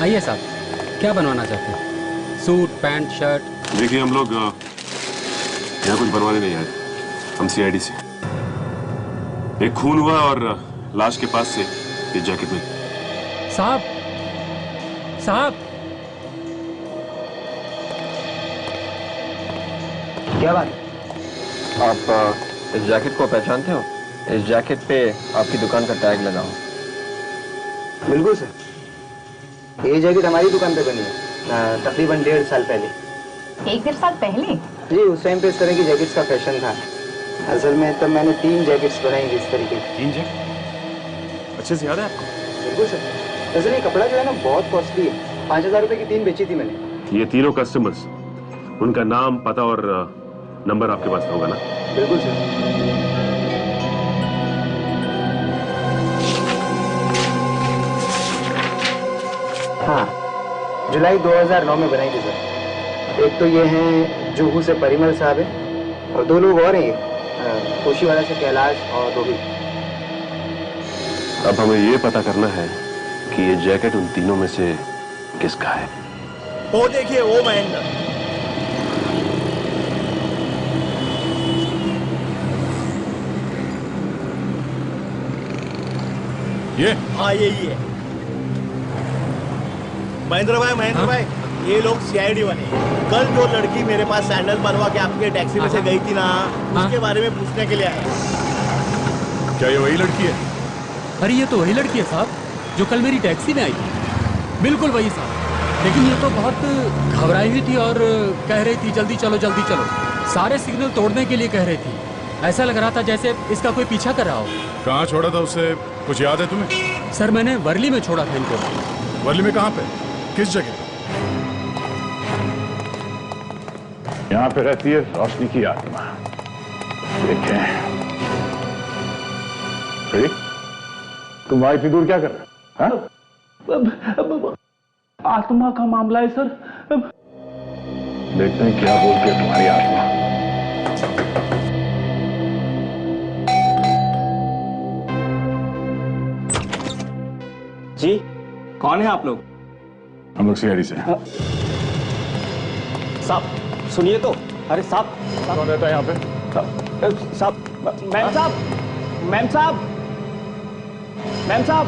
Speaker 15: आइए साहब, क्या बनवाना चाहते हैं? Suit, pant, shirt?
Speaker 7: देखिए, हम लोग यहाँ कुछ बनवाने नहीं आए। हम सीआईडी से। एक खून हुआ और लाश के पास से ये जैकेट मिली।
Speaker 15: साहब, साहब,
Speaker 8: क्या बात? आप इस जैकेट को पहचानते हो? इस जैकेट पे आपकी दुकान का टैग लगा हो।
Speaker 16: बिल्कुल सर, ये जैकेट हमारी दुकान पे बनी है तकरीबन 1.5 साल पहले।
Speaker 10: 1-1.5 साल पहले?
Speaker 16: जी, उस टाइम पे इस तरह की जैकेट्स का फैशन था। असल में तब मैंने 3 जैकेट्स बनाई इस तरीके की।
Speaker 7: 3 जैकेट? अच्छे से याद है आपको?
Speaker 16: बिल्कुल सर। असल ये कपड़ा जो है ना बहुत कॉस्टली है। 5000 रुपए की 3 बेची थी मैंने।
Speaker 7: ये तीनों कस्टमर्स, उनका नाम, पता और नंबर आपके पास होगा ना?
Speaker 16: बिल्कुल सर। हाँ, जुलाई 2009 में बनाई थी सर। एक तो ये हैं जुहू से परिमल साहब है, और 2 लोग और हैं, खुशीवाला से कैलाश और रोहित।
Speaker 7: अब हमें ये पता करना है कि ये जैकेट उन तीनों में से किसका है।
Speaker 14: वो देखिए, वो महेंद्र।
Speaker 6: ये?
Speaker 14: हाँ, यही है। महेंद्र भाई, ये लोग सीआईडी वाले हैं। कल जो लड़की मेरे पास सैंडल बनवा के आपके टैक्सी में से गई थी ना, उसके बारे में पूछने के लिए आए।
Speaker 6: क्या ये वही लड़की है?
Speaker 15: अरे ये तो वही लड़की है साहब, जो कल मेरी टैक्सी में आई थी। बिल्कुल वही साहब, लेकिन ये तो बहुत घबराई हुई थी और कह रही थी जल्दी चलो जल्दी चलो। सारे सिग्नल तोड़ने के लिए कह रही थी। ऐसा लग रहा था जैसे इसका कोई पीछा कर रहा हो।
Speaker 6: कहाँ छोड़ा था उसे, कुछ याद है तुम्हें?
Speaker 15: सर मैंने वर्ली में छोड़ा था इनको।
Speaker 6: वर्ली में कहाँ पे, किस जगह? यहाँ पे रहती है रोशनी की आत्मा। देखें, तुम वहां इतनी दूर क्या कर रहे हो?
Speaker 13: आत्मा का मामला है सर।
Speaker 6: देखते हैं क्या बोलती है तुम्हारी आत्मा।
Speaker 17: जी, कौन है आप लोग?
Speaker 6: हम लोग सीआईडी से हैं।
Speaker 17: साहब सुनिए तो। अरे साहब,
Speaker 6: कौन रहता है यहाँ पे?
Speaker 17: साहब, मैम साहब, मैम साहब, मैम साहब।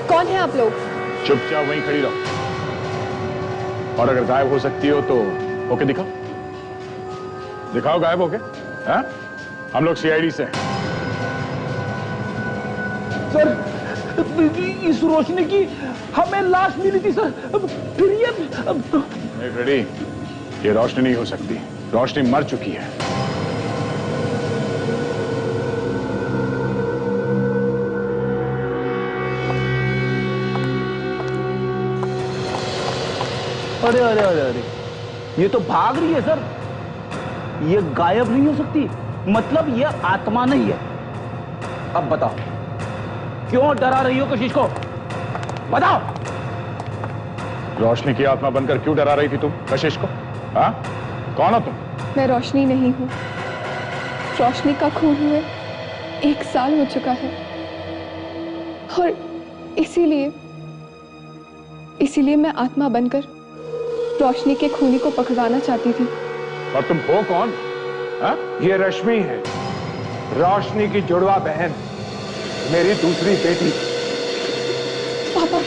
Speaker 1: कौन है आप लोग?
Speaker 6: चुपचाप वहीं खड़ी रहो, और अगर गायब हो सकती हो तो होके दिखाओ। दिखाओ गायब होके। हाँ? हम लोग सीआईडी से हैं।
Speaker 13: सर, इस रोशनी की हमें लाश मिली थी सर। फिर ये
Speaker 6: नहीं फ्रेडी, ये रोशनी नहीं हो सकती। रोशनी मर चुकी है।
Speaker 13: अरे अरे अरे अरे, ये तो भाग रही है सर। ये गायब नहीं हो सकती, मतलब ये आत्मा नहीं है। अब बताओ, क्यों डरा रही हो कशिश को? बताओ।
Speaker 6: रोशनी की आत्मा बनकर क्यों डरा रही थी तुम कशिश को? हाँ? कौन हो तुम?
Speaker 1: मैं रोशनी नहीं हूँ। रोशनी का खून हुए 1 साल हो चुका है, और इसीलिए मैं आत्मा बनकर रोशनी के खूनी को पकड़वाना चाहती थी।
Speaker 6: और तुम हो कौन?
Speaker 18: हा? ये रश्मि है, रोशनी की जुड़वा बहन, मेरी दूसरी बेटी।
Speaker 1: पापा,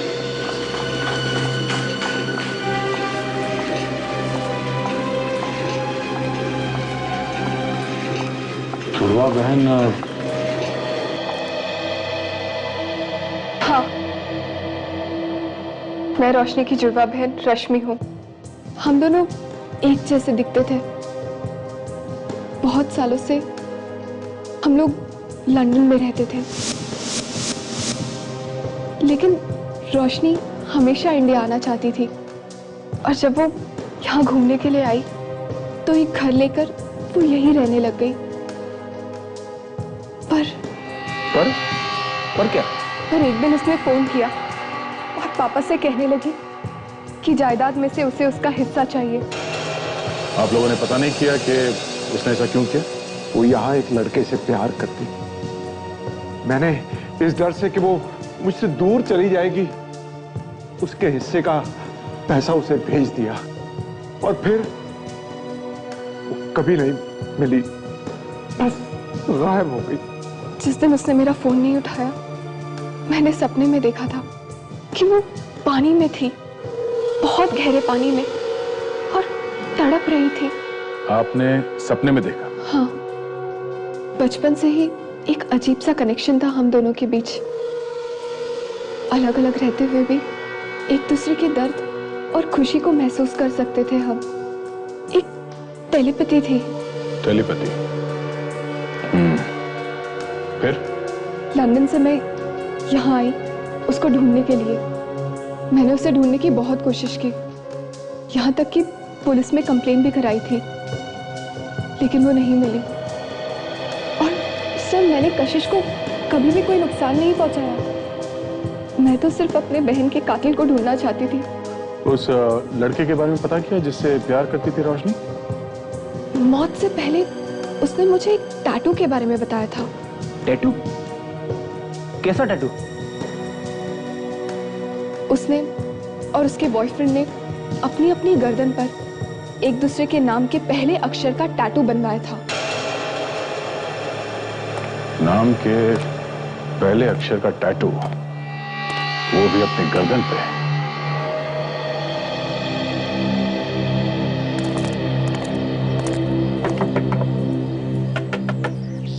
Speaker 6: जुड़वा बहन?
Speaker 1: हाँ, मैं रोशनी की जुड़वा बहन रश्मि हूँ। हम दोनों एक जैसे दिखते थे। बहुत सालों से हम लोग लंदन में रहते थे, लेकिन रोशनी हमेशा इंडिया आना चाहती थी, और जब वो यहाँ घूमने के लिए आई तो एक घर लेकर वो यहीं रहने लग गई।
Speaker 13: पर क्या?
Speaker 1: पर एक दिन उसने फोन किया और पापा से कहने लगी कि जायदाद में से उसे उसका हिस्सा चाहिए।
Speaker 6: आप लोगों ने पता नहीं किया कि उसने ऐसा क्यों किया?
Speaker 18: वो यहाँ एक लड़के से प्यार करती। मैंने इस डर से कि वो मुझसे दूर चली जाएगी, उसके हिस्से का पैसा उसे भेज दिया, और फिर वो कभी नहीं मिली, बस गायब हो गई।
Speaker 1: जिस दिन उसने मेरा फोन नहीं उठाया, मैंने सपने में देखा था कि वो पानी में थी, बहुत गहरे पानी में, और तड़प रही थी।
Speaker 6: आपने सपने में देखा?
Speaker 1: हाँ, बचपन से ही एक अजीब सा कनेक्शन था हम दोनों के बीच। अलग अलग रहते हुए भी एक दूसरे के दर्द और खुशी को महसूस कर सकते थे हम। एक टेलीपैथी थी।
Speaker 6: टेलीपैथी? फिर?
Speaker 1: लंदन से मैं यहाँ आई उसको ढूंढने के लिए, मैंने उसे ढूंढने की बहुत कोशिश की, यहाँ तक कि पुलिस में कंप्लेन भी कराई थी, लेकिन वो नहीं मिली। और सर, मैंने कशिश को कभी भी कोई नुकसान नहीं पहुंचाया। मैं तो सिर्फ अपने बहन के कातिल को ढूंढना चाहती थी।
Speaker 6: उस लड़के के बारे में पता किया जिससे प्यार करती थी रोशनी?
Speaker 1: मौत से पहले उसने मुझे एक टैटू के बारे में बताया था।
Speaker 17: टैटू? कैसा टैटू?
Speaker 1: उसने और उसके बॉयफ्रेंड ने अपनी अपनी गर्दन पर एक दूसरे के नाम के पहले अक्षर का टैटू बनवाया था।
Speaker 6: नाम के पहले अक्षर का टैटू, वो भी अपनी गर्दन पे।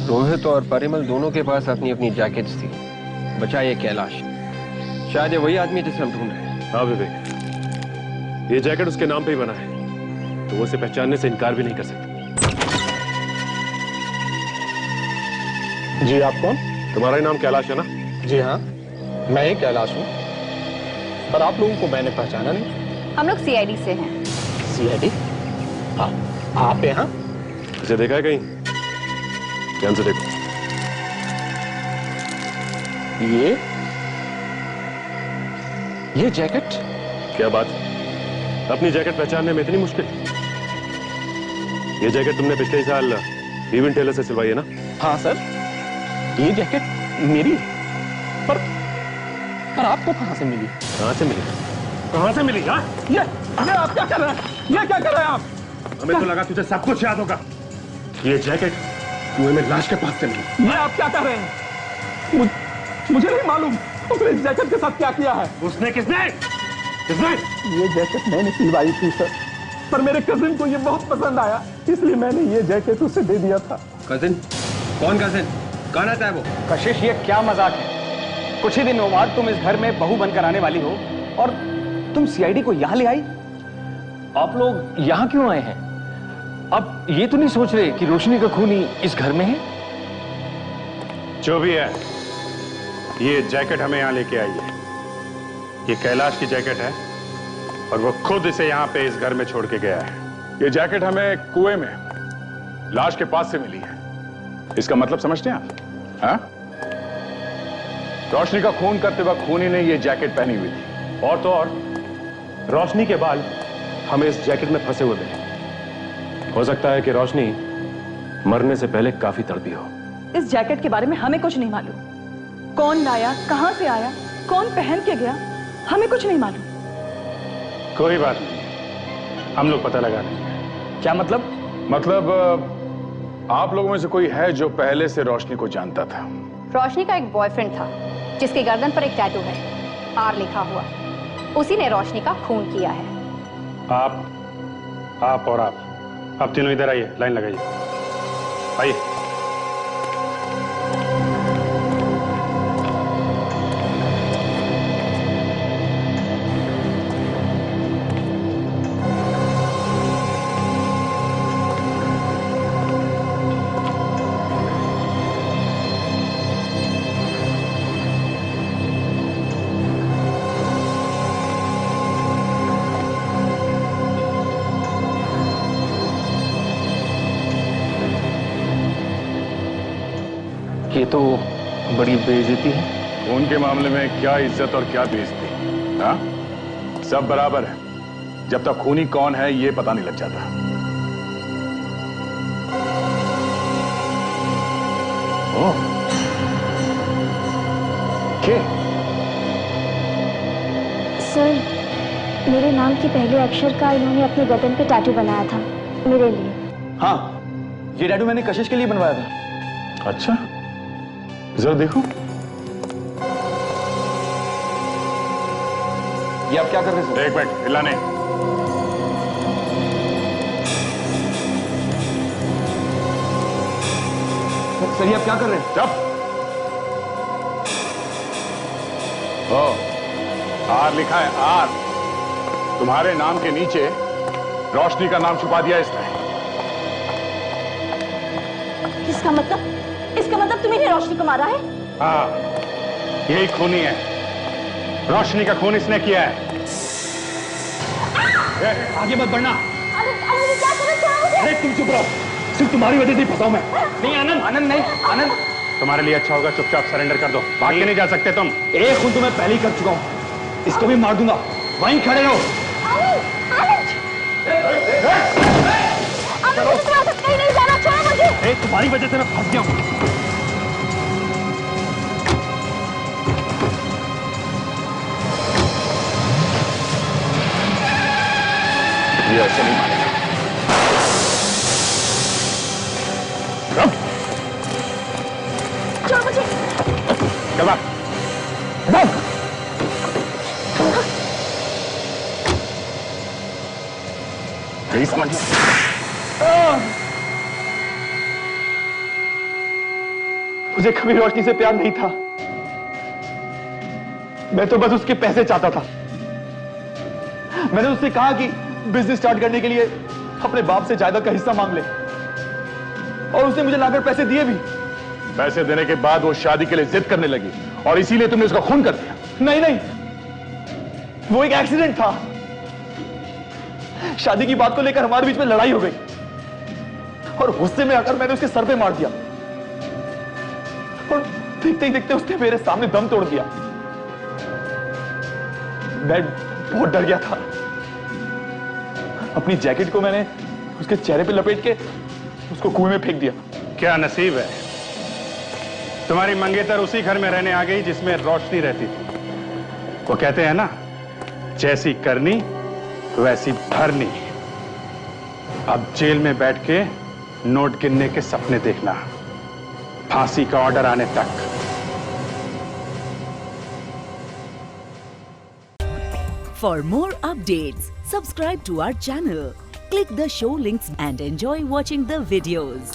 Speaker 8: रोहित और परिमल दोनों के पास अपनी अपनी जैकेट्स थी, बचा ये कैलाश। शायद ये वही आदमी जिसे हम ढूंढ रहे हैं।
Speaker 7: हाँ विवेक, ये जैकेट उसके नाम पे ही बना है, तो वो उसे पहचानने से इनकार भी नहीं कर सकती।
Speaker 3: जी, आप कौन?
Speaker 7: तुम्हारा ही नाम कैलाश है ना?
Speaker 3: जी हाँ, मैं ही कैलाश हूँ, पर आप लोगों को मैंने पहचाना नहीं।
Speaker 10: हम लोग सीआईडी से हैं।
Speaker 3: सीआईडी? आप यहाँ?
Speaker 7: इसे देखा है कहीं? ध्यान से देखो।
Speaker 3: ये जैकेट?
Speaker 7: क्या बात, अपनी जैकेट पहचानने में इतनी मुश्किल? ये जैकेट तुमने पिछले साल इवन टेलर से सिलवाई है ना?
Speaker 3: हाँ सर, ये जैकेट मेरी है। पर आपको कहाँ से मिली?
Speaker 7: कहाँ से मिली?
Speaker 3: कहाँ से मिली? हाँ? ये आप क्या कर रहे हैं? ये क्या कर रहे हैं आप?
Speaker 6: हमें तो लगा तुझे सब कुछ याद होगा। ये जैकेट कुएं में लाश के पास से मिली।
Speaker 3: ये आप क्या कर रहे हैं? मुझे नहीं मालूम तुमने इस जैकेट के साथ क्या किया है।
Speaker 6: उसने किसने?
Speaker 3: ये जैकेट मैंने सिलवाई थी सर, पर मेरे कजिन को ये बहुत पसंद आया, इसलिए मैंने ये जैकेट उसे दे दिया था।
Speaker 8: कजिन? कौन कजिन? कौन आता है वो?
Speaker 17: कशिश, ये क्या मजाक है? कुछ ही दिनों बाद तुम इस घर में बहू बनकर आने वाली हो और तुम सीआईडी को यहाँ ले आई। आप लोग यहाँ क्यों आए हैं? अब ये तो नहीं सोच रहे कि रोशनी का खूनी इस घर में है?
Speaker 6: जो भी है, ये जैकेट हमें यहाँ लेके आई है। ये कैलाश की जैकेट है और वो खुद इसे यहाँ पे इस घर में छोड़ के गया है। ये जैकेट हमें कुएं में लाश के पास से मिली है। इसका मतलब समझते हैं आप? हाँ? रोशनी का खून करते वक्त खूनी ने ये जैकेट पहनी हुई थी, और तो और
Speaker 7: रोशनी के बाल हमें इस जैकेट में फंसे हुए मिले। हो सकता है कि रोशनी मरने से पहले काफी तड़पी हो।
Speaker 5: इस जैकेट के बारे में हमें कुछ नहीं मालूम। कौन लाया, कहां से आया, कौन पहन के गया, हमें कुछ नहीं मालूम।
Speaker 6: कोई बात नहीं, हम लोग पता लगा लेंगे।
Speaker 17: क्या मतलब?
Speaker 6: मतलब आप लोगों में से कोई है जो पहले से रोशनी को जानता था?
Speaker 10: रोशनी का एक बॉयफ्रेंड था जिसके गर्दन पर एक टैटू है, आर लिखा हुआ। उसी ने रोशनी का खून किया है।
Speaker 6: आप और आप तीनों इधर आइए, लाइन लगाइए, आइए।
Speaker 17: ये तो बड़ी बेइज्जती है।
Speaker 6: उनके मामले में क्या इज्जत और क्या बेइज्जती? हाँ, सब बराबर है जब तक खूनी कौन है ये पता नहीं लग जाता।
Speaker 5: के?
Speaker 19: सर, मेरे नाम के पहले अक्षर का इन्होंने अपने गर्दन पे टैटू बनाया था मेरे लिए।
Speaker 17: हाँ, ये टैटू मैंने कशिश के लिए बनवाया था।
Speaker 6: अच्छा, जरा देखो।
Speaker 17: ये आप क्या कर रहे हैं सर?
Speaker 6: एक मिनट, हिला नहीं।
Speaker 17: सर, ये आप क्या कर रहे हैं?
Speaker 6: चुप। आर लिखा है, आर। तुम्हारे नाम के नीचे रोशनी का नाम छुपा दिया इसने।
Speaker 5: इसका मतलब तुम्हें रोशनी को मारा है?
Speaker 6: हाँ, यही खूनी है।
Speaker 12: रोशनी का खून इसने किया है।
Speaker 17: आगे मत बढ़ना। अरे तुम चुप रहो, सिर्फ तुम्हारी वजह से ही फंसा हूं मैं। नहीं आनंद, आनंद नहीं, आनंद।
Speaker 12: तुम्हारे लिए अच्छा होगा चुपचाप सरेंडर कर दो, भाग के नहीं जा सकते तुम।
Speaker 17: एक खून तो मैं पहले ही कर चुका हूं, इसको भी मार दूंगा। वहीं खड़े रहो।
Speaker 19: कहीं नहीं जाना, छोड़ो मुझे।
Speaker 17: तुम्हारी वजह से मैं फंस गया हूं।
Speaker 6: ये ऐसे नहीं मानेगा।
Speaker 19: छोड़ो मुझे।
Speaker 12: चल भाग।
Speaker 6: यही समझ लो।
Speaker 17: मुझे कभी रोशनी से प्यार नहीं था। मैं तो बस उसके पैसे चाहता था। मैंने उससे कहा कि बिजनेस स्टार्ट करने के लिए अपने बाप से जायदाद का हिस्सा मांग ले, और उसने मुझे लाकर पैसे दिए भी।
Speaker 6: पैसे देने के बाद वो शादी के लिए जिद करने लगी और इसीलिए तुमने उसका खून कर दिया।
Speaker 17: नहीं नहीं, वो एक एक्सीडेंट था। शादी की बात को लेकर हमारे बीच में लड़ाई हो गई और गुस्से में आकर मैंने उसके सर पे मार दिया, और देखते ही देखते उसने मेरे सामने दम तोड़ दिया। मैं बहुत डर गया था। अपनी जैकेट को मैंने उसके चेहरे पे लपेट के उसको कुएं में फेंक दिया।
Speaker 12: क्या नसीब है, तुम्हारी मंगेतर उसी घर में रहने आ गई जिसमें रोशनी रहती थी। वो कहते हैं ना, जैसी करनी वैसी भरनी। अब जेल में बैठ के नोट गिनने के सपने देखना, फांसी का ऑर्डर आने तक।
Speaker 20: For more updates, subscribe to our channel, click the show links and enjoy watching the videos.